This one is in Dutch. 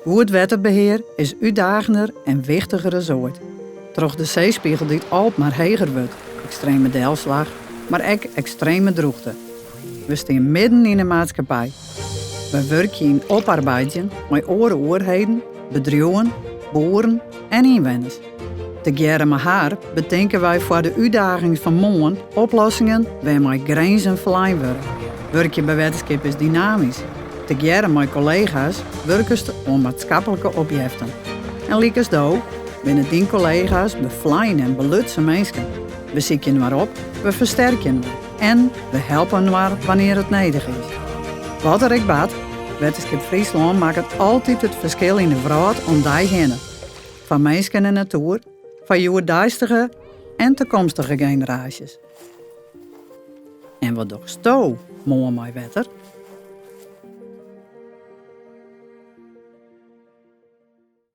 Goed wetterbeheer is uitdagender en wichtiger dan ooit. Troch de zeespiegel die het altijd maar hoger wordt. Extreme deelslag, maar ook extreme droogte. We staan midden in de maatschappij. We werken in oparbeidjen met oorheden, bedrijven, boeren en inwoners. Together met haar bedenken wij voor de uitdagingen van morgen oplossingen waarmee grenzen verlegd worden. Werkje bij wetenschap is dynamisch. Together met collega's werken ze om maatschappelijke opgiften. En liekes do, binnen die collega's bevlaaien en belutsen mensen. We zieken maar op, we versterken en we helpen maar wanneer het nodig is. Wat er ik baat, Wetenschap Friesland maakt het altijd het verschil in de vraag om die heen. Van mensen en natuur, van joerdeistige en toekomstige generaties. En wat doe sto, mooi wetter?